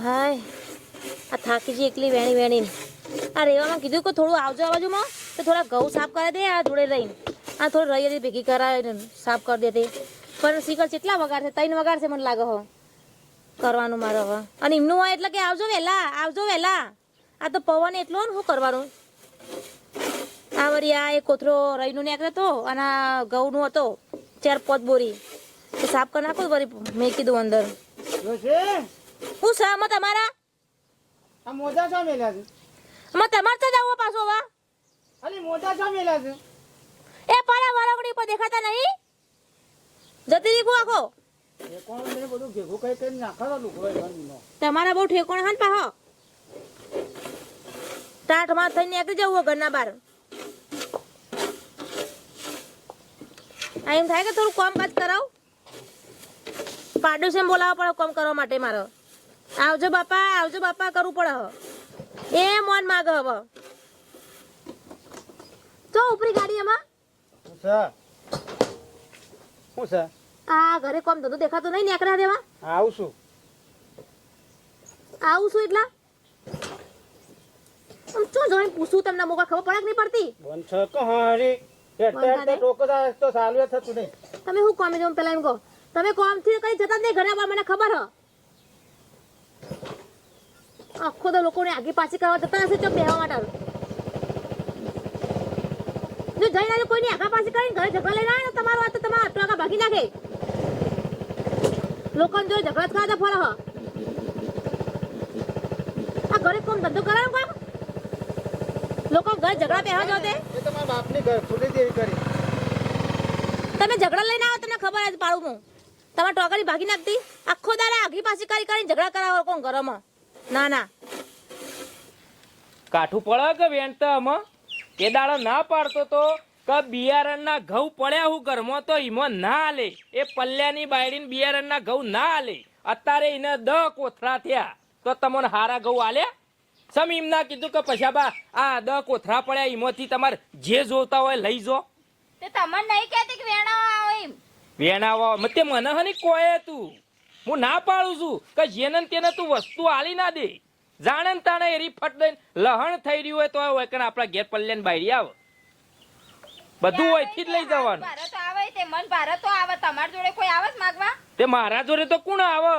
હાય આ થાકી જઈ એકલી વેણી વેણીને આ રેવામાં કીધું કે થોડું આવજો આ બાજુમાં તો થોડા ઘઉં સાફ કરી દે આ જોડે લઈને આ થોડું રહી હતી ભેગી કરાવે સાફ કરી દેતી પણ શીખર કેટલા વગાડ છે 3 વગાડ છે મને લાગે હો કરવાનું મારે હવે અને એમનું હોય એટલે કે આવજો વહેલા આ તો પવન એટલો ને શું કરવાનું આ વળી આ એક કોથરો રહીનું નીકળ્યો હતો અને આ ઘઉંનું હતો 4-5 બોરી તો સાફ કરી નાખો વળી મેં કીધું અંદર હું છે આમાં તમારા આ મોજા શા મેલ્યા છે? આમાં તમારે તો જવું પાછો વા અલી મોજા શા મેલ્યા છે? એ પાડા વાળાગડી પર દેખાતા નહીં જતી રીખું આખો એ કોણ ને બધું ભેગું કઈ કઈ નાખવાનો લુગડો એનો. તમારા બહુ ઠેકોણ હાન પાહો ટાટમાં થઈને નીકળી જવું ઘરના બહાર એમ થાય કે થોડું કામકાજ કરાવ પાડોશી બોલાવવા પડે કામ કરવા માટે મારે આવજો બાપા કરવું પડે એ મોન માગે હવે તો ઉપરી ગાડી એમાં શું છે? આ ઘરે કોમ ધંધો દેખાતો નહીં નીકળ્યા દેવા આવું છું એટલા આમ શું જોઈને પૂછું તમને મોકા ખબર પડે કે નહીં પડતી બન છે કહારી એટલે ટોકદા તો ચાલુ થતું નહીં. તમે શું કોમ જો પેલા એમ કહો તમે કોમ થી કઈ જતા જ નહીં ઘરે મને ખબર હ આખો તો લોકોને આગી પાછી કરવા જતા હશે ચો બેહવા માટે જો જઈને આજે કોઈની આગા પાછી કરીને ઘરે ઝઘડા લઈને આવે ને તમારો આ તો તમારા આટલો આગા ભાગી નાખે લોકોને જોઈ ઝઘડા જ ખાતા ફરે હ આ ઘરે કોમ ધંધો કરાયો કામ લોકો ઘરે ઝઘડા બેહવા જો તે એ તો મારા બાપની ઘર છોડી દેવી કરી. તમે ઝઘડા લઈને આવો તમને ખબર જ પાડું હું તમારે ટોકરી ભાગી નાખતી આખો દાડા આગી પાછી કરીને ઝઘડા કરાવો કોણ ઘરમાં ના કાઠું પડે કે વેણતા આમાં એ દાડો ના પાડતો તો કે બિયારણના ઘઉં પડ્યા હું ઘરમાં તો ઈમાં ના આલે એ પલ્યાની બાયડીને બિયારણના ઘઉં ના આલે અત્યારે એને 10 કોથળા થયા તો તમને હારા ઘઉં આલ્યા સમ એમ ના કીધું કે પછાબા આ 10 કોથળા પડ્યા ઈમાંથી તમારે જે જોતા હોય લઈ જો તે તમને નહીં કહેતી કે વેણાવા આવો એમ વેણાવા મતે મને હની કોએ તું હું ના પાડું છું કે જેને તેને તું વસ્તુ આલી ના દે જાણે ને તાણે એરી ફટ દઈને લહણ થઈ રહ્યું હોય તો હોય કે આપણા ઘેર પલ્યાની બાયડી આવે બધું અહીંથી જ લઈ જવાનું ભારત આવે તે મન ભારત તો આવે તમાર જોડે કોઈ આવે માંગવા તે મારા જોડે તો કોણ આવે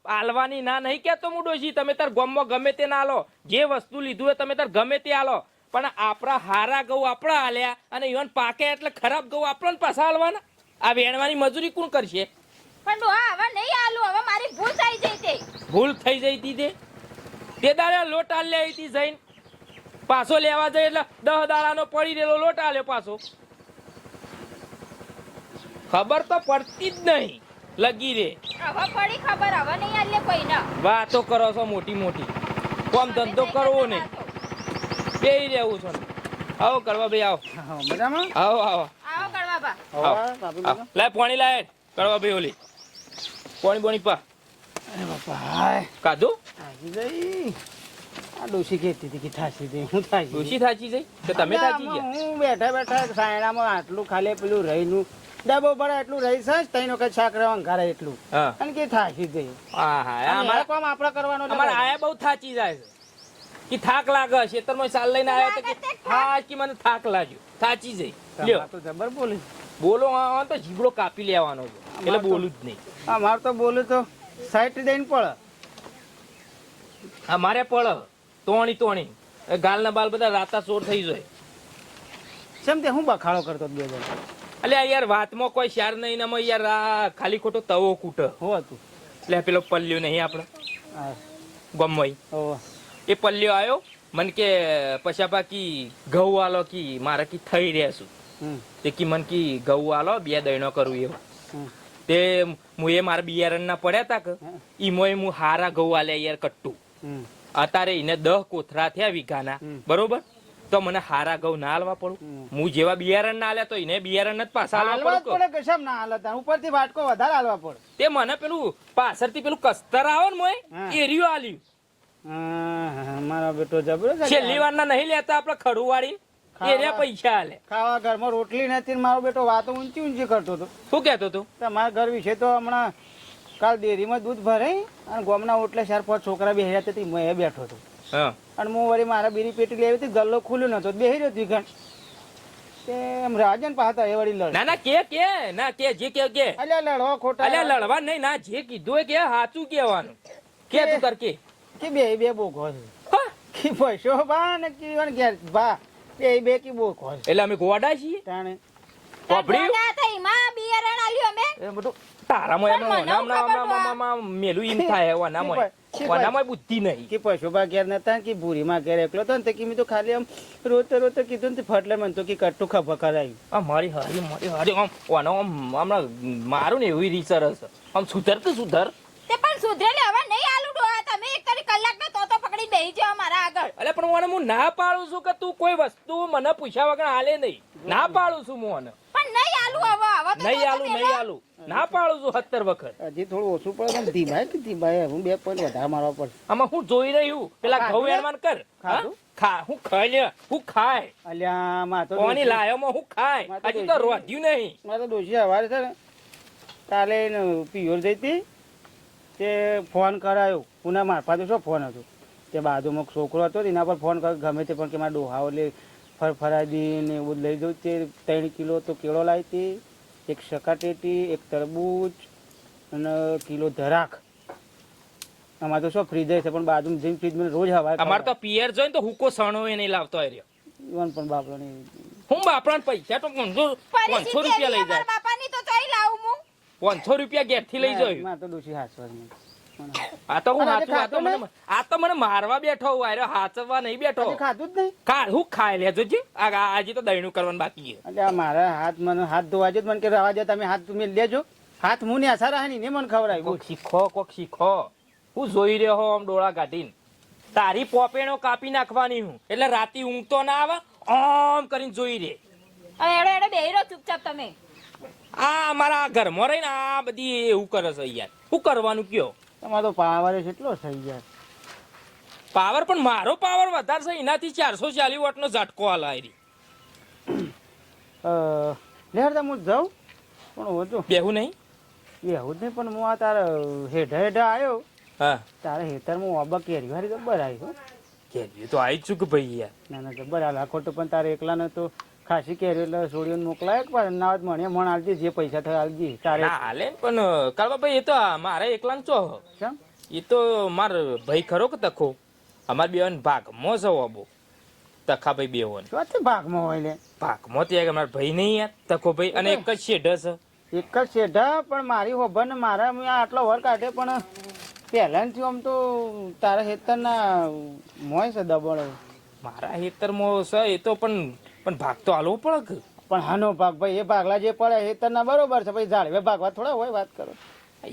આલવાની ના નહીં કેતો હું ડોશી તમે તાર ગામમાં ગમે તે ના આલો જે વસ્તુ લીધું હોય તમે તાર ગમે તે આલો પણ આપણા હારા ઘઉં આપણા આલ્યા અને ઈવન પાકે એટલે ખરાબ ઘઉં આપણને પાછા આલવાના આ વેણવાની મજૂરી કોણ કરશે પણ ડોહા હવે નહીં આલુ હવે મારી ભૂલ થઈ જઈ તે ભૂલ થઈ જઈ હતી તે દાડા લોટ આલ્યા હતી જઈને પાછો લેવા જાય એટલે 10 દાડાનો પડી રહેલો લોટ આલ્યો પાછો ખબર તો પડતી જ નહીં લગી રે હવે પડી ખબર હવે નહીં આલે કોઈ ના વાતો કરો છો મોટી મોટી કોમ ધંધો કરવો ને બેહી રહેવું છો આવો કરવા ભાઈ આવો મજામાં આવો કરવા બા લાય પાણી લાય કરવા ભાઈ ઓલી પાણી પા અરે બાપા હાય કાધું થાકી જઈ આ ડોશી કહેતી હતી કે થાકી જઈ હું થાકી ડોશી થાચી જઈ તો તમે થાચી ગયા હું બેઠા સાયણામાં આટલું ખાલી પેલું રહીનું ડબો પડે એટલું રહી છે 3 વખત શાક રહેવા ઘરે એટલું હા અને કે થાકી જઈ હા અમારા અમારા કામ આપણે કરવાનો અમારે આયા બહુ થાચી જાય છે કે થાક લાગે ખેતરમાં ચાલ લઈને આવ્યો તો કે હા કે મને થાક લાગ્યો થાચી જઈ લ્યો તો જબર બોલી બોલો આ તો જીબડો કાપી લેવાનો છે એટલે બોલું જ નહીં અમાર તો બોલું તો સાઈડ દઈને પડે અમારે પડ તોણી ગાલના બાલ બધા રાતા ચોર થઈ જાય કેમ તે હું બખાડો કરતો બે જણ એટલે યાર વાતમાં કોઈ શાર નહીં ને યાર આ ખાલી ખોટો તવો કૂટ હો હતું એટલે પેલો પલ્લ્યો નહીં આપણે હા ગમવાઈ હો એ પલ્લ્યો આવ્યો મને કે પછા બાકી ઘઉં આલો કી મારે કી થઈ રહ્યા છું તે કી મન કી ઘઉં આલો 2 દયણો કરું એવું તે હું એ મારા બિયારણ ના પડ્યા તા કે ઈમોય હું હારા ઘઉં આલ્યા યાર કટ્ટું અત્યારે એને 10 કોથરા થયા વીઘાના બરોબર તો મને હારા ઘઉં ના આલવા પડું હું જેવા બિયારણ ના આલ્યા તો એને બિયારણ જ પાછા આલવા પડે કે કેમ ના હાલતા ઉપરથી વાટકો વધારે હાલવા પડે તે મને પેલું પાછળથી પેલું કસ્તર આવે ને મોય એરિયો આલ્યું મારો બેટો જબરો છેલ્લી વાર ના નહીં લેતા આપડે ખડું વાળી એરિયા પૈસા આલે ખાવા ઘરમાં રોટલી નથી મારો બેટો વાતો ઊંચી કરતો હતો શું કેતો તું તમારા ઘર વિશે તો હમણાં કાલ ડેરીમાં દૂધ ભરાઈ અને ગામના ઓટલે 4-5 છોકરા બેહ્યા હતી મેં બેઠો હતો હા અને હું વળી મારા બીરી પેટી લેવી હતી ગલ્લો ખુલ્યો નતો બેહી રહ્યો હતી ઘણ તે એમ રાજન પાતા એ વળી લડ ના ના કે જે કે અલ્યા લડવા ખોટા અલ્યા લડવા નહીં ના જે કીધું એ કે સાચું કહેવાનું કે તું કર કે કે બે બોકો છે હા? કે પૈસો બા ને કે ઘેર બા બે કે બોકો છે એટલે અમે ગોડા છીએ તાણે કોપડી ના થઈ માં બિયારણ આલ્યું અમે એ બધું તારામાં એમ પણ મને હમણાં મેલું એમ થાય વનામાં બુદ્ધિ નહીં કે પૈસો બા ઘેર નતા કે ભૂરીમાં ઘેર એકલો હતો ને તે કે મેં તો ખાલી આમ રોતે કીધું ને તે ફટલે મને તો કે કટ્ટું ખભા કરાયું આ મારી હારી આમ હમણાં મારું ને એવી રીસર હશે આમ સુધર કે સુધર તે પણ સુધરેલે હવે નહીં આલુ ડોહા તમે એક તારી કલાકનો તોતો પકડી બેહી જાવ મારા આગળ અલે પણ હું ના પાડું છું કે તું કોઈ વસ્તુ મને પૂછ્યા વગર હાલે નહીં ના પાડું છું હું પણ નહીં આલુ હવે નહીં આલું ના પાડું છું 70 વખત હજી થોડું ઓછું પડે ને ધીમાય હું 2 પોઈન્ટ વધારે મારવા પડે આમાં હું જોઈ રહ્યું પેલા ઘઉં વેણવાન કર ખાધું? હું ખાઈ લે હું ખાય અલ્યા માં તો કોની લાયોમાં હું ખાય માં તો હજી તો રોધ્યું નહીં મારે તો ડોશી સવારે છે ને કાલે પિયોર જઈ હતી તે ફોન કરાયો પુના મારફા તો શું ફોન હતો તે બાજુમાં છોકરો હતો એના પર ફોન કર્યો ગમે તે પણ કે મારા ડોહાઓ એટલે ફરફરાદી ને એવું લઈ જવું તે 3 કિલો તો કેળો લાવી હતી 1 સકાટેટી 1 તરબૂચ અને કિલો ધરાક અમારે તો શું ફ્રીજ છે પણ બાજુ જઈને ફ્રીજમાં રોજ હવા અમાર તો પિયર જોઈને તો હુકો સણો એ નહીં લાવતો રહ્યો ઈવન પણ બાપડો ને હું બાપડા પૈસા તો 500 રૂપિયા લઈ જાય બાપાની તો ચોઈ લાવું હું 500 રૂપિયા ઘેર થી લઈ જાય માં તો ડોશી હાસવા આ તો હું અને હાચું આ તો મને મારવા બેઠો હું આર્યો હાચવા નહીં બેઠો ખાધું જ નહીં હું ખાઈ લેજો જી આજે તો દહીણું કરવાનું બાકી છે એટલે આ મારા હાથ ધોવા જ મને કે રવા દે તમે હાથ મેં લેજો હાથ મું ને આશા રહે ને મને ખવડાવી કોક શીખો હું જોઈ રહ્યો હો આમ ડોળા કાઢીને તારી પોપેણો કાપી નાખવાની હું એટલે રાતી ઊંઘ તો ના આવે આમ કરીને જોઈ રે હવે એડો બેહી રહો ચૂપચાપ તમે આ અમારા ઘરમાં રહીને આ બધી એવું કરે છે યાર શું કરવાનું કયો તમારો તો પાવર કેટલો થઈ જાય પાવર પણ મારો પાવર વધારે છે એનાથી 440 વોટનો ઝટકો હાલાયરી લેરતા હું જાઉં પણ હું તો બેહું નહીં એવું જ નહીં પણ હું આ તારા હેઠા આવ્યો હા તારા હેતરમાં ઓબા કેરી વાળી જબ્બર આવી હો કેરી તો આવી જ છું કે ભાઈ યાર ના જબ્બર હાલ આખો તો પણ તારે એકલાને તો ખાસી કેરી એટલે છોડીઓને મોકલાય પણ ના મને મણ આલજે જે પૈસા થાય આલજે તારે ના હાલે ને પણ કાળવા ભાઈ એ તો મારે એકલા ચો કેમ એ તો માર ભાઈ ખરો કે તખો અમાર બેન ભાગમાં છે બાબુ તખા ભાઈ બેવન શું ભાગમાં હોય લે ભાગમાં ત્યાં અમાર ભાઈ નહીં યાર તખો ભાઈ અને એક જ શેઢ છે એક જ શેઢા પણ મારી હોભર ને મારા મેં આટલો વર કાઢે પણ પહેલાંથી આમ તો તારા હેતરના મોય છે દબળ મારા હેતરમાં છે એ તો પણ ભાગ તો હાલવો પડે કે પણ હાનો ભાગ ભાઈ એ ભાગલા જે પડે હેતરના બરોબર છે ભાઈ ઝાડવે ભાગવા થોડા હોય વાત કરો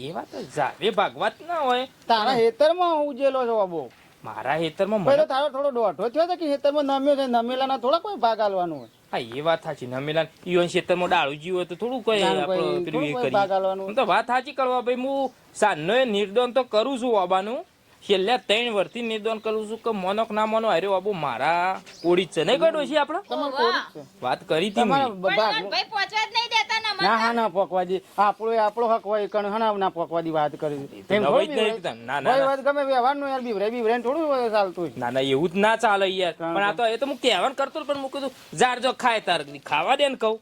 એ વાત જાવે ભાગવત ના હોય તારા હેતરમાં હું ઉજેલો છો બાબુ મારા હેતરમાં પેલો મને તારો થોડો દોઢો થયો છે કે હેતરમાં નમ્યો છે નમેલાના થોડા કોઈ ભાગ આલવાનું હોય હા એ વાત સાચી નમેલા ઈવન ક્ષેત્રમાં ડાળું જીવ હોય તો થોડું કોઈ ના, આપણે ભાઈ, પેલું એ થોડું કોઈ ભાગ કરીએ આલવાનું હું તો વાત સાચી કરવા ભાઈ હું સાંજનો એ નિર્દોન તો કરું છું બાબાનું છેલ્લા 3 વર્ષથી નિર્દોન કરું છું કે મોનક ના મોનો અરે બાબુ મારા કોડી જ છે નહીં કડો છે આપણે તમારે કોરી જ છે વાત કરી હતી તમારા મેં. ભાગ ભાઈ પહોંચવા જ નહીં દેતા ને ના હા ના પોકવાજી આપણો હક હોય કણ હના ના પોકવાદી વાત કરી તો એમ નવાઈ જ થોડી નહીં એકદમ. ના, ના, ભાઈ ના. વાત ગમે વ્યવહારનું યાર બીવરે થોડું ચાલતું હોય ના ના એવું જ ના ચાલે યાર પણ આ તો એ તો હું કહેવાનું કરતો હતો, પણ હું કીધું જાર જો ખાય તાર ખાવા દે ને કહું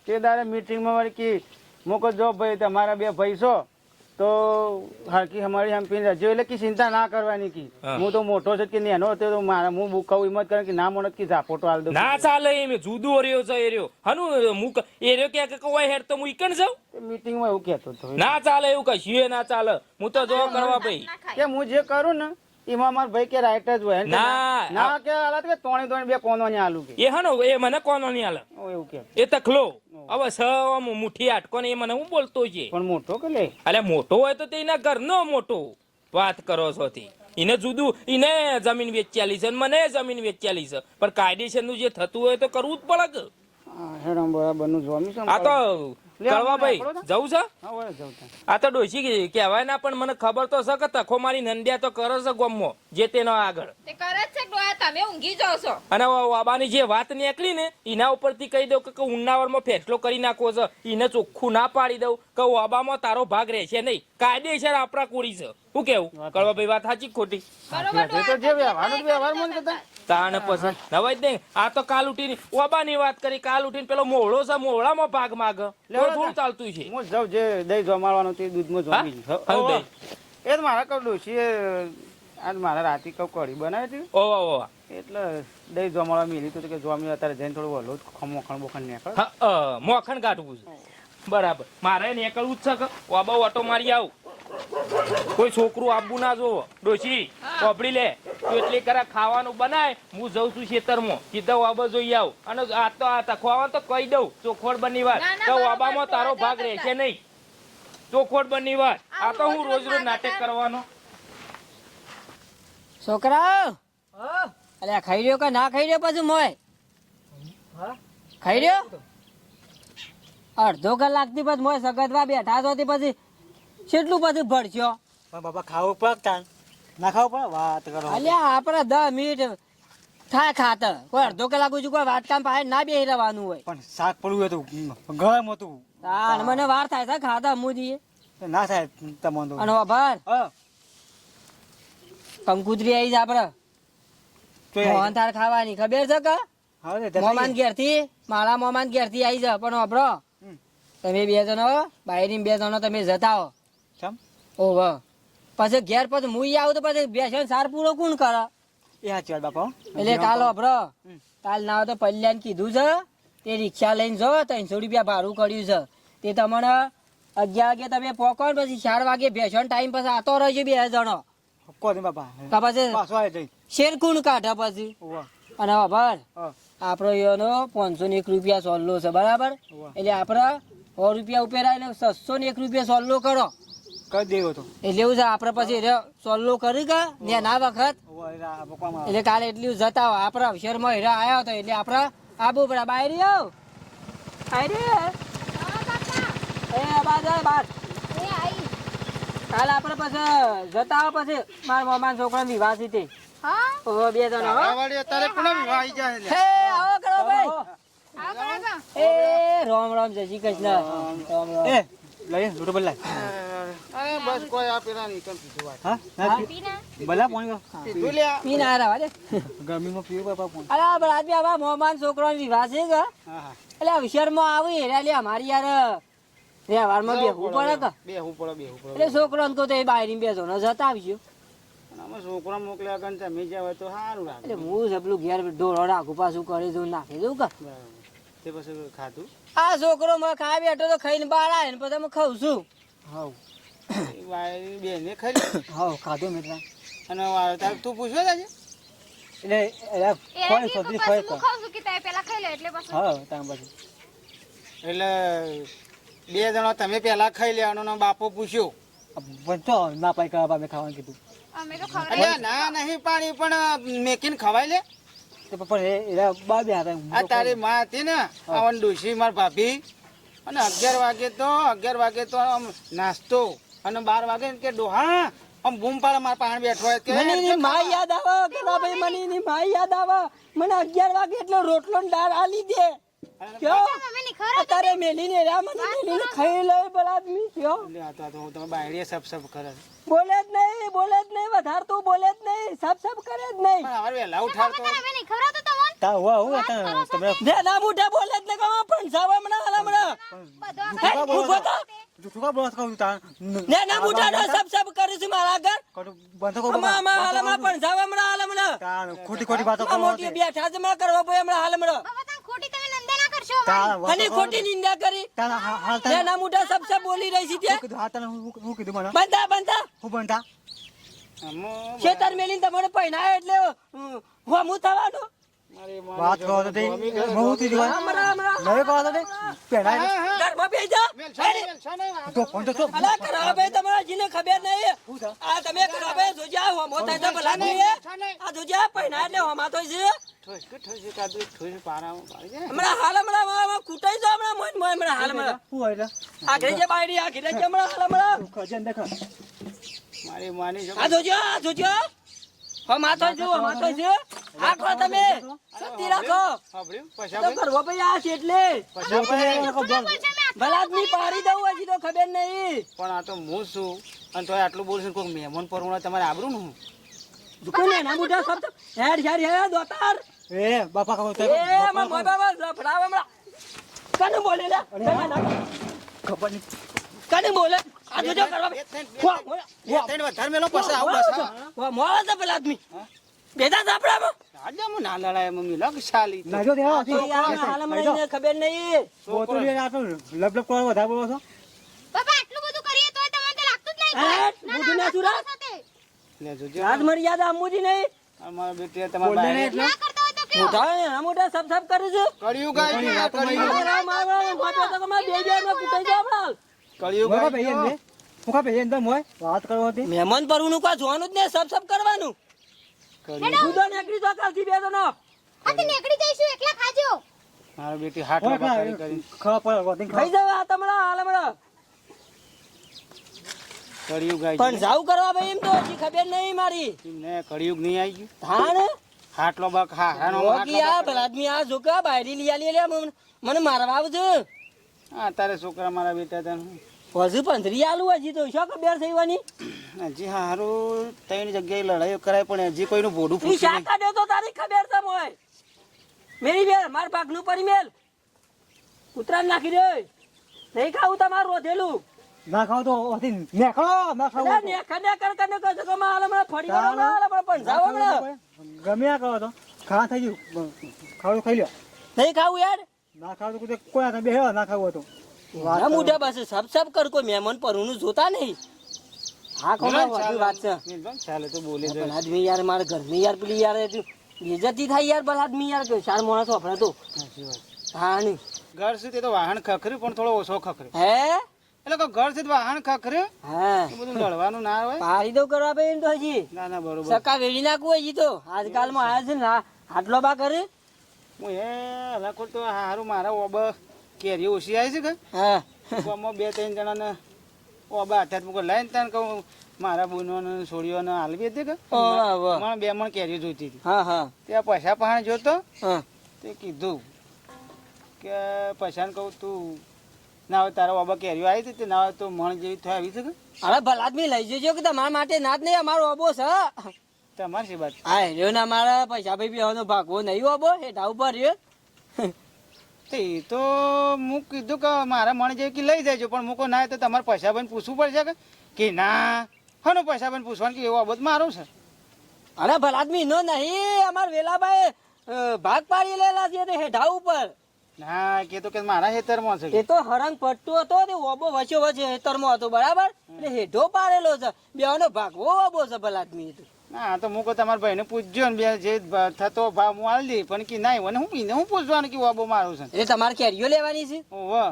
તે દાડે મીટિંગમાં વળી કે મૂકો જો ભાઈ તમારા 2 ભાઈ છો તો હરકી અમારી આમ પીને રજો એટલે કે ચિંતા ના કરવાની કી હા. હું તો મોટો છે કે નેનો હતો તો મારા હું કહું હિંમત કરે કે ના મોનત કે ઝાપોટો હાલ દો ના ચાલે એમ જુદો રહ્યો છે એ રહ્યો હનું મુક એ રહ્યો કે કોઈ હેડ તો હું ઈકણ જાઉં મીટિંગમાં એવું કહેતો હતો ના ચાલે એવું કશું એ ના ચાલે હું તો જો કરવા ભાઈ કે હું જે કરું ને એમાં મારા ભાઈ કે રાઈટ જ હોય ના. ના કે હાલત કે તોણી 2 કોનો ને આલુ કે એ હનો એ મને કોનો નહીં હાલે એવું કે એ તખલો હવે સ મુઠ્ઠી આટકો ને એ મને હું બોલતો છે પણ મોટો કે લે અલે મોટો હોય તો તેના ઘરનો મોટો વાત કરો છો થી એને જુદું એને જમીન વેચાલી છે અને મને જમીન વેચાલી છે પણ કાયદેસરનું જે થતું હોય તો કરવું જ પડે કે હેડમ બરાબરનું જોમી છે આ તો કળવા ભાઈ જવું છે હા હોય જવું ત્યાં. આ તો ડોશી કહેવાય ના પણ મને ખબર તો છે કે તખો મારી નંદ્યા તો કરે છે ગોમમાં જે તેનો આગળ તે કરે જ છે ડોયા, તમે ઊંઘી જાવ છો. અને બાબાની જે વાત નીકળી ને એના ઉપરથી કહી દઉં કે ઉન્નાવરમાં ફેસલો કરી નાખવો છે એને ચોખ્ખું ના પાડી દઉં કે વાબામાં તારો ભાગ રહેશે નહીં, કાયદેસર આપણા કોરી છે. શું કેવું કળવા ભાઈ વાત સાચી કે ખોટી? બરોબર એ તો જે વ્યવહારનું વ્યવહારમાં જ કહેતા. તાણ પસંદ નવાય જ નહીં. આ તો કાલ ઉઠીને ઓબાની વાત કરી, કાલ ઉઠીને પેલો મોહળો છે મોહળામાં ભાગ માગ થોડું ચાલતું છે. હું જાઉં જે દહીં જમાડવાનું તે દૂધમાં હા? જમી હા, દહીં. એ જ મારા કહું ડોશીએ આજ મારા રાતી કહું કઢી બનાવી હતી ઓવા એટલે દહીં જમાડવા મિલી તો કે જમી અત્યારે જઈને થોડું વહેલું જ મોખણ બોખણ નીકળ. હા મોખણ કાઢવું છે બરાબર. મારે નીકળવું જ છે કે ઓબા ઓટો મારી આવું, કોઈ છોકરું આપવું ના જોવો. ડોશી કોપડી લે તું એટલે કરા ખાવાનું બનાય, હું જઉં છું ખેતરમાં સીધા વાબા જોઈ આવું. અને આ તો આ તખવાવા તો કહી દઉં ચોખવટ બની વાત ના, ના, કે બરોબર, વાબામાં તારો ભાગ જતા રહેશે નહીં, ચોખવટ બની વાત. આ તો હું રોજ રોજ નાટક કરવાનો. છોકરા અરે ખાઈ રહ્યો કે ના ખાઈ રહ્યો પછી મોય ખાઈ રહ્યો અડધો કલાક થી પછી મોય સગતવા બેઠા છો તે પછી કેટલું પછી ભરશો પણ બાપા ખાવું પડે તાન ના ખાવું પડે વાત કરો અલ્યા આપડે 10 મિનિટ થાય ખાતર કોઈ અડધો કલાક સુધી કોઈ વાટકામ પાસે ના બેસી રહેવાનું હોય પણ શાક પડવું હતું ગરમ હતું તાણ મને વાર થાય છે ખાતા મુજી તો ના થાય તમને તો અને વાભાર હા કંકુતરી આવી છે આપડે જોઈ આવી. મોહન થાળ ખાવાની ખબર છે કે હા રે, જતા મોમાન રહીએ. ઘેર થી મારા મોમાન ઘેર થી આવી છે પણ વાપરો હમ. તમે 2 જણો બાયરી 2 જણો તમે જતા હો ચમ ઓહો પછી ઘેર પછી મુઈ આવું તો પછી બેસન સાર પૂરો કોણ કરે એ સાચી વાત બાપા હો. એટલે કાલ વાપરો હમ. કાલ ના હોય તો પલ્યાને કીધું છે તે રિક્ષા લઈને જો 300 રૂપિયા ભાડું કર્યું છે તે તમને 11 વાગે તમે પોકો ને પછી 4 વાગે બેસન ટાઈમ પછી આતો રહેજો 2 જણો કોઈ નહીં બાપા તો પછી પાછો આવી જઈ શેર કોણ કાઢે પછી ઓવા અને વાપર હા આપણો એનો 501 રૂપિયા સોલ્લો છે બરાબર ઓવા એટલે આપણે 100 રૂપિયા ઉપેરા એટલે 601 રૂપિયા સોલ્લો કરો કરી દેવો તો એટલે એવું છે આપણે પછી એટલે સોલ્લો કરી કે ને ના વખત ઓવા એટલે આ પકવામાં એટલે કાલે એટલું જતા હોય આપણા શહેરમાં હીરા આવ્યા હતો એટલે આપણે આબુ પડે બાયરી આવ બાયરી એ બાદ બાદ એ આઈ. કાલે આપણે પછી જતા આવો પછી મારા મામાના છોકરાનો વિવાહ છે તે હા ઓહો 2 જણા હો વાળી અત્યારે કોના વિવાહ આવી જાય છે? હે આવો કરો ભાઈ આવો કરો છો. એ રામ રામ જય શ્રી કૃષ્ણ રામ રામ એ લઈ લોટો બદલાય અરે બસ કોઈ આ પેલા નહીં કેમ પીધું વાત. હા ના પી- પીના. ભલા પાણી પીધું લ્યા. પી ના રહ્યા દે ગરમીમાં પીવું બાપા પાણી અરે આ બરાબર આવા મોમાન છોકરાનો વિવાહ છે કે હા હા એટલે આ વિશેરમાં આવી હેરા લે અમારી યાર વ્યવહારમાં બેહવું પડે કે બેહવું પડે એટલે છોકરાને કહું તો એ બાયરી 2 જણો જતા આવજો અને અમે છોકરા મોકલ્યા કરે ને તમે જ્યાં હોય તો સારું લાગે. એટલે હું જબલું ઘેર ઢોરો રાખું પાછું કરી દઉં નાખી દઉં કે બરાબર. તે પછી ખાધું આ છોકરો મને ખાઈ બેઠો તો ખાઈને બહાર આવે ને પછી હું ખાઉં છું હા એ વાળી બેને ખાઈ લીધું. હા ખાધું મિત્ર અને તારે તું પૂછ્યો તાજે? એટલે એ ફોન કીધું સોધી પછી ફોન હું ખાઉં છું કે તારે પેલા ખાઈ લે એટલે પછી. હા તામ પછી એટલે 2 જણા તમે પેલા ખાઈ લેવાનો ને બાપો પૂછ્યો. પણ તો ના પાઈ કરવા બાપે ખાવાનું કીધું અમે તો ખવડાવી. અલ્યા ના નહીં પાણી પણ મેકીને ખવાય લે. તે પણ એ બા બે હતા આ તારી માં હતી ને આવન ડોશી માર ભાભી અને 11 વાગે તો આમ નાસ્તો અને 12 વાગે કે ડોહા આમ બૂમ પાડે મારા પાણ બેઠો હોય કે મનીની માં યાદ આવે કે ના ભાઈ મનીની માં યાદ આવે મને 11 વાગે એટલો રોટલો ને દાળ આલી દે કયો અમે નહીં ખવડાવતા. અત્યારે મેલીને રા મને મેલીને ખાઈ લે બલા આદમી કયો એટલે આ તો હું તમે બાયડીએ સબ કરે છે. બોલે જ નહીં વધાર તું બોલે જ નહીં સબ કરે જ નહીં પણ હવે વહેલા ઉઠાડતો અમે નહીં ખવડાવતા તમને. તા હુઆ હું હતા તમે જે ના મોઢા બોલે જ નહીં કમા પણ જાવ હમણાં બધો હે, ઊભો થા. જુઠુકા બોલ કહું તા ને ના મોઢા નો સબ કરે છે મારા આગળ બંધ કરો હમણાં પણ જાવ હમણાં તા ખોટી ખોટી વાતો આ મોટી બેઠા છે હમણાં કરવા ભાઈ હમણાં હમણાં બાબા તમે ખોટી તમે નંદા ના કરશો. તા અને ખોટી નિંદા કરી તા હાલ ને ના મોઢા સબ બોલી રહી છે ત્યાં કીધું હા તને હું કીધું મને બંધા હું બનતા આમાં ખેતર મેલીને તમારે પહેણાય એટલે હોમું થવાનું મારી માં વાત કરો તો તે બહુ થી દીવા હમણાં નવે કહો તો તે પેડા ઘરમાં બેસી જા મેલશો નહીં વાત. તો ફોન તો છો અલા કરાવે તમારા જીને ખબર નહીં આ તમે કરાવે જોજે આ હોમો થાય તો ભલા નહીં આ જોજે પહેણાય એટલે હોમા તો છે હમણાં કૂટાઈ જાવ હમણાં હાલ હમણાં શું હોય એટલે? આગળ જે બાયડી આગળ જે હમણાં તું ખજે ને દેખા. મારી માની આ જોજો હા માથો જો આખો તમે સતી રાખો સાંભળ્યું તો પૈસા કરવો ભાઈ આ છે એટલે ભલાદમી પાડી દઉં હજી તો ખબર નહીં પણ આ તો હું છું અને તોય આટલું બોલું છું કોઈ મહેમાન પરવણા તમારે આબરું ને હું દુકાન એના મોટા શબ્દ હેડ દોતાર એ બાપા ખબર એ માં મોય બાબા લફડાવ હમણાં કને બોલે લે ખબર નહીં. કને બોલે આ જોજો કરવા વધારે મેલો પછી આવું બસ મોળા તો ભલાદમી બેદા સાપડામાં આજે હું ના લડાય મમ્મી લગ શાલી નાજો દેવા તો યાર હાલ હમણાં ખબર નહીં બોતો લે આ તો લબ લબ કરવા વધારે બોલો છો. બાપા આટલું બધું કરીએ તોય તમને તો લાગતું જ નહીં હેડ, બધું ના સુરા. લે જોજો રાજ મર્યાદા આમુજી નહીં મારા બેટી બોલ તમારા દે ને બાય એટલે. ના કરતા હોય તો કે મોટા એના મોટા સબ કરું છું કળિયુગ આવી ગયું, કળિયુગ કળિયુગ મોકા આવી ભાઈ ગયું. એમ મોકા ભાઈ એમ મોય વાત કરવા હતી. મહેમાન પરનું કોઈ જોવાનું જ ને સબ કરવાનું દૂધો નીકળી તો કાલથી બે જણો આ તે નીકળી જઈશું એકલા ખાજો મારા બેટી હાથ હોય લબા કે કરી ખબર પડે ખાઈ જાવ આ તમારા હાલ હમણાં કળિયુગ આવી પણ જાવ કરવા ભાઈ એમ તો હજી ખબર નહીં મારી ગયું ને કળિયુગ નહીં આવી ગયું થાણ હાટલો બક હારાનો ઓકી આ ભલાદમી આ જોકા બાયડી લઈ આલી લે મને મારવા આવજો હા તારે છોકરા મારા બેટા તને હજુ 15 આલુ હજી તો શું ખબર થઈવાની હજી હારું ત્રણ જગ્યાએ લડાઈઓ કરાય પણ હજી કોઈનું ભોડું ઈ પૂછ્યું નહીં. શાકા દે તો તારી ખબર છે મોય મેરી બેર માર પાકનું પરિમેલ ઉતરાણ નાખી દે નહીં ખાવું તમારું રોધેલું ના ખાવ તો ઓથી નેકળો ના ખાવ અરે નેખા નેકર કને કહો છો કે માં હાલ હમણાં ફરી વળો ના હાલ હમણાં પણ જાવ હમણાં ગમે આ કરો તો ખા થઈ ગયું ખાવ ખાઈ લ્યો નહીં ખાવું યાર ના ખાવ તો કોઈ આ બેહો ના ખાવું તો ના મુઢા પાસે સબ કર કોઈ મહેમાન પરનું જોતા નહીં હા કોણ વધુ વાત છે નિર્બંધ ચાલે તો બોલે છે. આદમી યાર મારા ઘરની યાર પેલી યાર બેજતી થાય યાર બલ આદમી યાર કે ચાર માણસ વાપરે તો સાચી વાત. હા નહીં ઘર સુધી તો વાહન ખખર્યું પણ થોડો ઓછો ખખર્યો હે એટલે કે ઘર સુધી વાહન ખખર્યું હા એ બધું લડવાનું ના હોય પાડી દો કરવા ભાઈ એમ તો હજી ના ના બરોબર સકા વેડી નાખવું હજી તો આજકાલમાં આયા છે ને આટલો બા કરે હું એ હલાકોર તો હારું મારા ઓબ કેરી ઓછી આવી છે કે હા ઓબમાં 2-3 જણાને ઓબા હાથાત મૂકો લાઈને તને કહું મારા બહેનોને છોડીઓને હાલવી હતી કે વાહ, વાહ. મને 2 મણ કેરી જોઈતી હતી હા હા ત્યાં પૈસા પહાણ જોતો હા તે કીધું કે પૈસાને કહું તું ના હોય તારા બાબા કેરીઓ આવી હતી તે ના હોય તો મણ જેવી થઈ આવી છે કે અરે ભલ આદમી લઈ જજો કે તમારા માટે ના જ નહીં અમારો અબો છે તમારી સી વાત હા રહ્યો ને અમારા પૈસા ભાઈ બેવાનો ભાગવો નહીં અબો હેઠા ઉપર રહ્યો તે એ તો હું કીધું કે મારા મણ જેવી કે લઈ જાય પણ મૂકો ના હોય તો તમારે પૈસા બંધ પૂછવું પડશે કે ના હનો પૈસા બંધ પૂછવાનું કે એવો બાબત મારો છે અરે ભલ આદમી નો નહીં અમાર વેલાભાઈ ભાગ પાડી લેલા છે તે હેઠા ઉપર ના કે તો કે મારા ખેતરમાં છે એ તો હરંગ પટ્ટો હતો તે ઓબો વચ્ચે વચ્ચે હેતરમાં હતો બરાબર એટલે હેઠો પાડેલો છે બેવાનો ભાગવો ઓબો છે ભલ આદમી એ તો ના તો મૂકો તમારા ભાઈને પૂછજો ને બે જે થતો ભાવ હું આલી દઈ પણ કે ના મને હું પૂછવાનું કે બાબો મારું છે એટલે તમારે કેરીઓ લેવાની છે ઓહો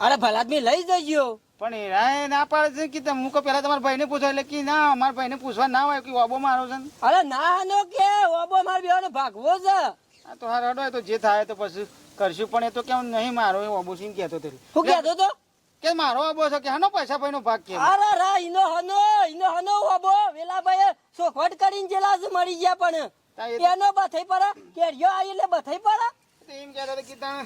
અરે ભલ આદમી લઈ જજો પણ એ રાય ના પાડે છે કે મૂકો પેલા તમારા ભાઈને પૂછો એટલે કે ના અમારા ભાઈને પૂછવા ના હોય કે બાબો મારો છે ને. અરે ના નો કે ઓબો માર બેવાનો ભાગવો છે આ તો હાર હડો તો જે થાય તો પછી કરશું પણ એ તો કેમ નહીં મારો એ બાબુ સિંહ કહેતો તે શું કહેતો તો કે મારો બાબો છે કે હાનો પૈસા ભાઈનો ભાગ કે અરે રા ઈનો હનો ઓબો વેલાભાઈ સોખવટ કરીને જેલા છે મળી ગયા પણ એનો બથઈ પરા કેરીઓ આવી એટલે બથઈ પરા એમ કહેતો હતો કે તમે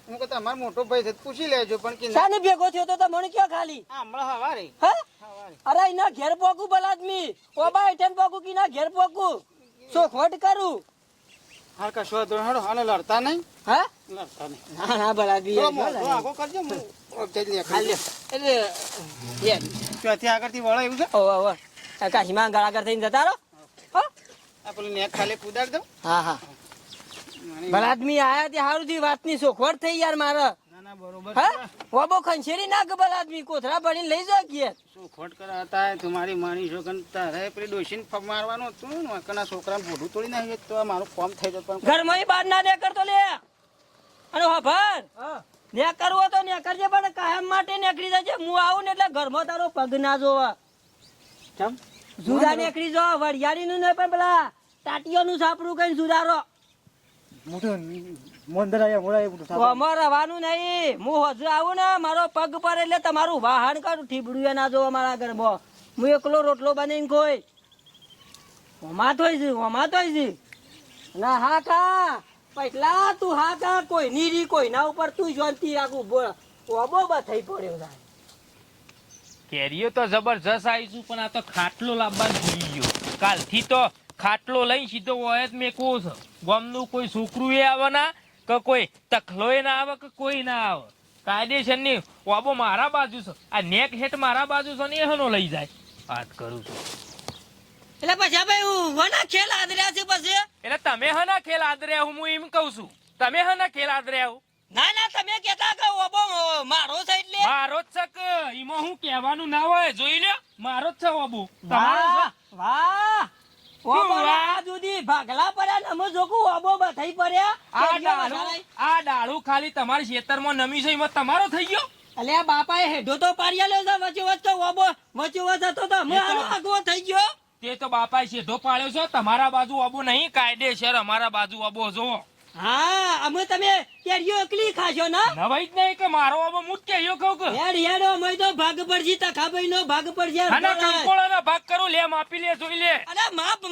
હું કે તમારો મોટો ભાઈ છે તો પૂછી લેજો પણ કે ના શાને ભેગો થયો તો મને ક્યાં ખાલી હમણાં હવારે હા અરે એના ઘેર પોકું ભલ આદમી ઓબા હેઠન પોકું કે ના ઘેર પોકું સોખવટ કરું હાલ કશો વાંધો નહીં. હળો હાલે લડતા નહીં હા લડતા નહીં ના ના ભલ આદમી થોડો મોઢો આગો કરજો હું વખતે જ નીકળી એટલે યે ત્યાંથી આગળથી વળો એવું છે ઓ ઓ કાશીમાં ગળાગર થઈને જતા રહો હા આ પેલું નેક ખાલી કુદાડ દઉં હા હા ભલ આદમી આયા તે હારું થી વાતની સોખવટ થઈ યાર મારે ના ના બરોબર હા ઓબો ખંચેરી નાખ ભલ આદમી કોથરા ભરીને લઈ જાવ કે શું ખોટ કરાતા તમારી માની છોકન તારે પેલી ડોશીને મારવાનું હતું ને કના છોકરાને ભોડું તોડી નાખ્યું તો આ મારું કોમ થઈ જતું પણ ઘરમાં બહાર ના ને કરતો લે અને હભર ને કરવો તો ને કરજે પણ કાયમ માટે નીકળી જજે હું આવું ને એટલે ઘરમાં તારો પગ ના જોવા ચમ જુદા નીકળી જો વડિયાળી નું નહીં પણ પેલા ટાટીઓ નું સાપડું કઈ જુદારો મોટું મોંદર આયા મોડા મોટું સાપ અમાર રવાનું નહીં. હું હજુ આવું ને મારો પગ પર એટલે તમારું વાહન કાઢું ઠીબડું ના જો અમારા ઘરમાં. હું એકલો રોટલો બનાવીને ખોઈ હોમાં તોય છે ના હા કા પૈટલા તું હા કા કોઈ ની કોઈના ઉપર તું શાંતિ રાખું ઓબો થઈ પડ્યો થાય. કેરીઓ તો જબરજસ્ત આવીશું પણ આ તો ખાટલો લાવવાનું ભૂલી ગયો. કાલથી તો ખાટલો લઈ સીધો હોય જ મેકવો છે. ગામનું કોઈ છોકરું એ આવે ના કે કોઈ તખલો એ ના આવે કે કોઈ ના આવે. કાયદેસરની વાબો મારા બાજુ છે. આ નેક હેઠ મારા બાજુ છે ને એનો લઈ જાય. વાત કરું છું એટલે પછી ભાઈ વના ખેલ આદર્યા છે પછી. એટલે તમે હના ખેલ આદર્યા હું એમ કહું છું. તમે હના ખેલ આદર્યા ના તમે કેતા કે ઓબો મારો છે એટલે મારો જ છે કે એમાં હું કહેવાનું ના હોય. જોઈ લે મારો જ છે બાબુ. વાહ વાહ ઓબો આ જુદી ભાગલા પડ્યા ને અમે જોકું ઓબો બથાઈ પડ્યા. આ ડાળું ખાલી તમારી ખેતરમાં નમી છે એમાં તમારો થઈ ગયો. અલ્યા બાપાએ હેઢો તો પાડ્યા લે વચ્ચે વચ્ચે ઓબો વચ્ચે વચ્ચે હતો તો અમે આગો થઈ ગયો. તે તો બાપાએ સીધો પાડ્યો છે. તમારા બાજુ અબો નહીં કાયદેસર અમારા બાજુ અબો જો. હા અમે તમે કેરીઓ એકલી ખાશો ના નવાઈ જ નહીં કે મારો અબો મુત કે યો કહું કે હેડ હેડો અમે તો ભાગ પડજી તખાભાઈ નો ભાગ પડજી. આના કંકોળાનો ભાગ કરું લે માપી લે જોઈ લે. અરે માપ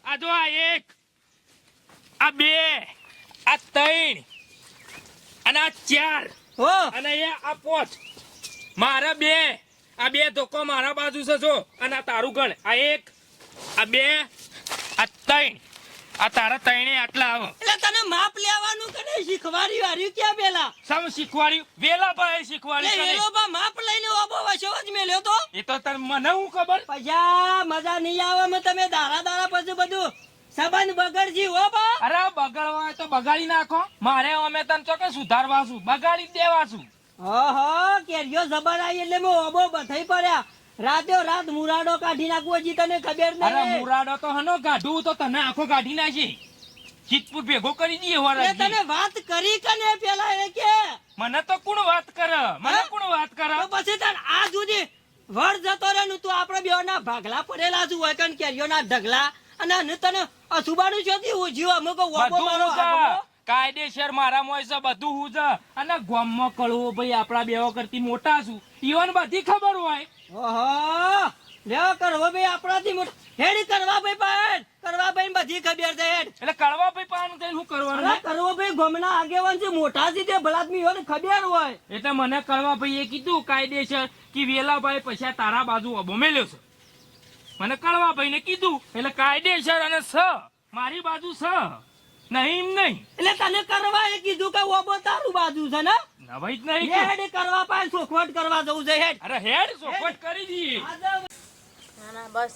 આ જો આ 1 આ 2 આ 3 અને આ 4 હો અને આ 5 મારા 2 આ 2 ધોકો મારા બાજુ છે જો. અને આ તારું ગણ આ 1 આ 2 આ 3 આ તારા 3 આટલા આવે. એટલે તને માપ લેવાનું કને શીખવાડ્યું હાર્યું ક્યાં પેલા સમ શીખવાડ્યું વેલા ભાઈ શીખવાડ્યું એલો બા માપ લઈને ઓબો વશો જ મેલ્યો તો. એ તો તને મને હું ખબર. પૈસા મજા નહીં આવે મે તમે દારા પછી બધું સંબંધ બગડજી હો બા. અરે બગાડવા હોય તો બગાડી નાખો. મારે અમે તને ચોકે સુધારવા છું બગાડી જ દેવા છું. કેરીઓ જબર આવી એટલે મેં ઓબો બથાઈ પડ્યા. રાતે રાત મુરાડો કાઢી નાખવો જી તને ખબર અરે નહીં. મુરાડો તો હનો કાઢું તો તને આખો કાઢી નાખી. ચિતપુર ભેગો કરી દઈએ એ વરસ. તને વાત કરી કને પેલા એ કે મને તો કોણ વાત કરે મને હે? કોણ વાત કરે. તો પછી તને આ સુધી વર જતો રહે તું આપણે બેવના ભાગલા પડેલા છું હોય કન કેરીઓના ઢગલા અને આને તને અસુબાનું છોથી ઉજ્યું અમે કો ઓબો બધું મારો હું છે. આગો. કાયદેસર મારા મોય છે બધું હું છે. અને ગામમાં કળવો ભાઈ આપણા બેવા કરતી મોટા છું ઈવન બધી ખબર હોય. ઓહો લેવા કરવા ભાઈ આપણાથી મોટા હેડ કરવા ભાઈ પાડ કરવા ભાઈ બધી ખબર છે હેડ. એટલે કળવા ભાઈ પાન થઈને શું કરવાનું અરે કરવા ભાઈ ગમના આગેવાન છે મોટા છે તે ભલાદમી હોય ને ખબર હોય. એટલે મને કળવા ભાઈ એ કીધું કાયદેસર કે વેલાભાઈ પછી તારા બાજુ અબો મેલ્યો છે. મને કળવા ભાઈ ને કીધું એટલે કાયદેસર અને સ મારી બાજુ સ નહીં એમ નહીં. એટલે તને કરવા એ કીધું કે ઓબો તારું બાજુ છે ને નવાઈ જ નહીં કે. હેડ કરવા પાય સોખવટ કરવા જવું છે હેડ. અરે હેડ સોપટ કરી દઈએ. ના ના બસ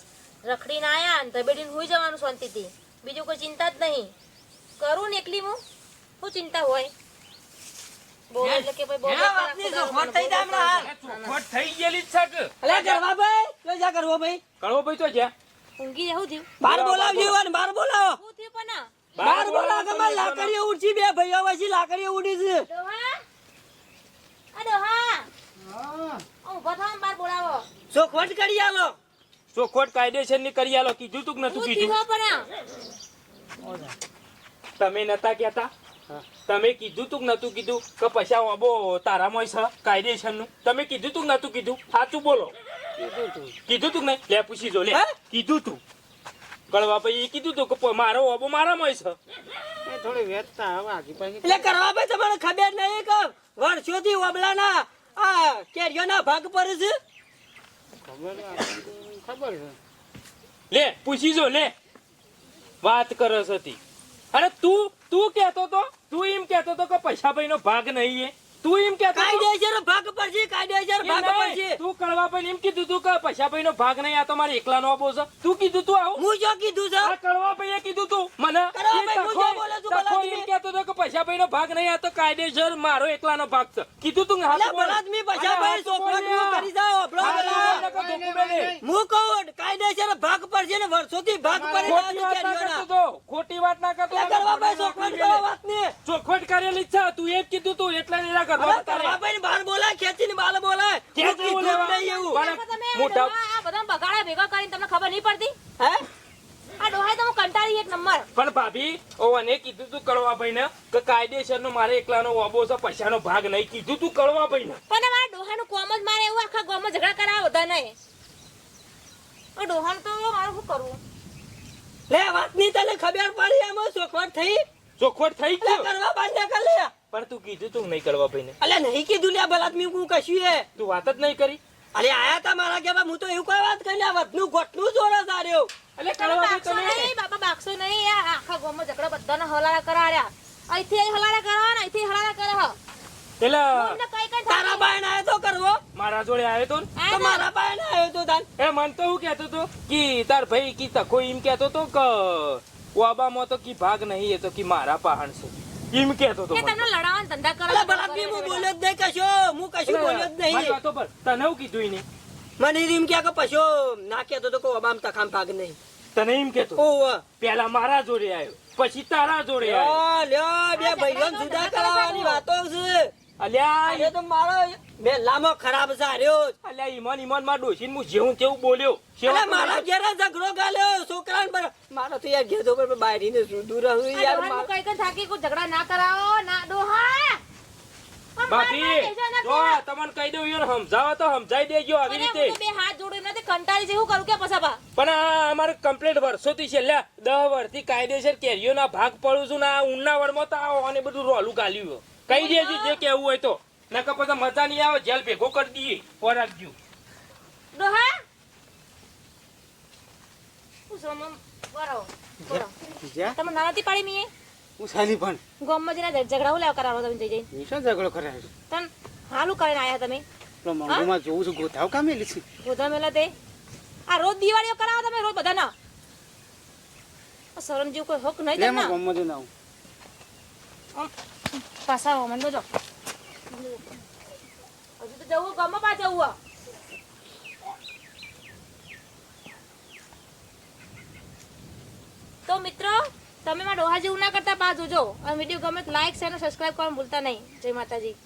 રખડીને આયા ને ધબેડીને હુઈ જવાનું શાંતિથી. બીજું કોઈ ચિંતા જ નહીં. કરું ને એકલી હું શું ચિંતા હોય. બોલ એટલે કે ભાઈ બોલ હે, વાતની સોખવટ થઈ જાય હમણાં હાલ. ચોખવટ થઈ ગયેલી જ છે કે. અલે કરવા ભાઈ તો જા કરવા ભાઈ કળવો ભાઈ તો જ્યાં ઊંઘી રહેવું થયું. બાર બોલાવજો અને બાર બોલાવો. શું થયું પણ બાર બોલાવો કે મારી લાકડીઓ ઉડછી બે ભાઈઓ વચ્ચે લાકડીઓ ઉડી છે. ડોહા આ ડોહા ઊભા થાવ બાર બોલાવો. સોખવટ કરી આલો. ચોખવટ કાયદેસર ની કરી આલો. કીધું તું કે નતું શું કીધું. થયું પણ તમે નતા કહેતા. તમે કીધું તું કે નતું કીધું કે પૈસા અબો તારામાં છે કાયદેસર નું. તમે કીધું તું કે નતું કીધું સાચું બોલો. કીધું તું કે નહીં લે પૂછી જો લે. હે? કીધું તું કળવા ભાઈ એ કીધું તું કે મારો અબો મારામાં છે. એ થોડી વેચતા હવે આગી પાછી એટલે કરવા ભાઈ તમને ખબર નહીં કે વર્ષોથી ઓબલાના આ કેરીઓના ભાગ પર છે. ખબર છે. લે પૂછી જો લે વાત કરસ હતી. અને તું કહેતો તો તું એમ કહેતો તો કે પૈસા ભાઈ નો ભાગ નહીં એ. તું એમ કહેતો તો? કાયદેસર ભાગ પર છે કાયદેસર એ ભાગ પર નહીં. છે. તું કળવા ભાઈ એમ કીધું તું કે પૈસા ભાઈ નો ભાગ નહીં આ તો મારે એકલાનો અબો છે. તું કીધું તું આવું. હું જો કીધું છે આ કળવા ભાઈએ કીધું તું મને કળવા એ ભાઈ હું તખો- શું બોલું છું તખો બલાદમી? એમ કહેતો તો કે પૈસા ભાઈ નો ભાગ નહીં આ તો કાયદેસર મારો એકલાનો ભાગ છે. કીધું તું ને હાથ અલ્યા બોલ. બળાદમી પૈસા ભાઈ હાથ બોલ સોખવટ યાર. કરી જાઓ આપણો હાથ પેલા. બોલ ને કે ધોકું બેને. હું કહું કાયદેસર ભાગ પર છે ને વર્ષોથી ભાગ પડેલા ખોટી છે વાત ના કેરીઓના. કરતો તો. ખોટી વાત ના કરતો. એટલે કરવા ભાઈ સોખવટ કરો વાતની. ચોખવટ કરેલી જ છે. તું એ જ કીધું તું એટલે એના અરે ઘરમાં કરવા ભાઈ બાર બોલાય ખેંચીને બાર બોલાય. ક્યાં હું કીધું જ નહીં એવું. પણ તમે મોટા આ બધા બગાડા ભેગા કરીને તમને ખબર નહીં પડતી. હે આ ડોહાએ તો હું કંટાળી એક નંબર. બરોબર પણ ભાભી ઓને કીધું તું કળવાભાઈ ને કે કાયદેસર નો મારે એકલાનો ઓબો છે પૈસાનો ભાગ નહીં કીધું તું કળવાભાઈ ને પણ મારા ડોહાનું કોમ જ મારે એવું આખા ગામમાં ઝઘડા કરાવો બધા નહીં ડોહાન તો મારું શું કરવું લે વાતની તને ખબર પડી આમાં ચોખવટ થઈ ચોખવટ થઈ લે ગયો કરવા બાંધે કર લે પણ તું કીધું તું નહીં કળવાભાઈ ને અલે નહીં કીધું લે બલાદમી હું કશું હે તું વાત જ નહીં કરી અરે આયા તા મારા કે હું તો એવું કોઈ વાત કરી લે વધનું ગોટનું જોર સાર્યો એટલે તમે કળવાભાઈ બાકસો તમે નહીં બાપા બાકસો નહીં આ આખા ગામમાં ઝઘડા બધાને હલારા કરાડ્યા અહીંથી અહીં હલારા કરવા ને અહીંથી હલારા કરે એટલે તમને કઈ કઈ તારા બાયણ આયો તો કરવો મારા જોડે આવ્યો તો ને તો મારા બાયણ આયો તો તાન એ મન તો હું કહેતો તો કે તાર ભાઈ કી તકો એમ કહેતો તો કે ઓબામાં તો કી ભાગ નહીં એ તો કી મારા પહાણ છે એમ કહેતો તો કે મને તમને લડાવવાનો ધંધા કરો અલે બલાદમી હું બોલ્યો જ નહીં કશો હું કશું બોલ્યો જ મારી નહીં વાતો પર તને હું કીધું એને મને એમ કે પશો ના કેતો તો કોઈ અબામ તખામ ભાગ નહીં તને એમ કેતો ઓવ પેલા મારા જોડે આવ્યો પછી તારા જોડે આવ્યો લ્યો બે ભાઈઓ જુદા કરાવવાની વાતો છે અલ્યા એ તો મારો મેલામાં ખરાબ સાર્યો અલ્યા ઈમાન માં ડોસીન હું જેવું તેવું બોલ્યો અલે મારા ઘેર ઝઘડો ગાલ્યો છોકરાને પર મારો તો યાર ઘેર પર બાયરીને સુધું રહ્યું યાર ડોહાનું કઈ કઈ થાકી કોઈ ઝઘડા ના કરાવો ના ડોહા પણ બાપી મારા પૈસા ના જો તમને કહી દઉં યાર સમજાવો તો સમજાઈ દેજો આવી મને રીતે હું તો બે હાથ જોડીને નથી કંટાળી જેવું કરું કે પછા બા પણ આ અમારે કમ્પ્લીટ વર્ષોથી છેલ્લા 10 વર્ષથી કાયદેસર કેરીઓના ભાગ પડું છું ને આ ઊંડા વળમાં તો આને બધું રોલું ગાલ્યું કહી દેજો જે કેવું હોય તો નકર પછી મજા નહીં આવે જેલ ભેગો કરી દઈએ રાખજો ડોહા હું સમમ બરાબર બરાબર જ્યાં તમે નાનાથી પાડી મીએ હું સાલી પણ ગામમાં જઈને ઝઘડા લેવા કરાવો તમે જઈ જઈને એ શું ઝઘડો કરાય છે તન હાલું કરીને આયા તમે પેલો મંગળમાં જોઉં છું ગોથાવ કામે લીધી ગોધા મેલા તે આ રોજ દિવાળીઓ કરાવો તમે રોજ બધા ના શરમ જેવું કોઈ હક નહીં લે તમને હું ગમમાં જઈને આવું પાછા મને તો જો હજુ તો જવું ગામમાં પાછા જવું તો મિત્રો તમે માં ડોહા જેવું ના કરતા પા જોજો અને વિડીયો ગમે તો લાઈક શેર અને સબસ્ક્રાઇબ કરવાનું ભૂલતા નહીં જય માતાજી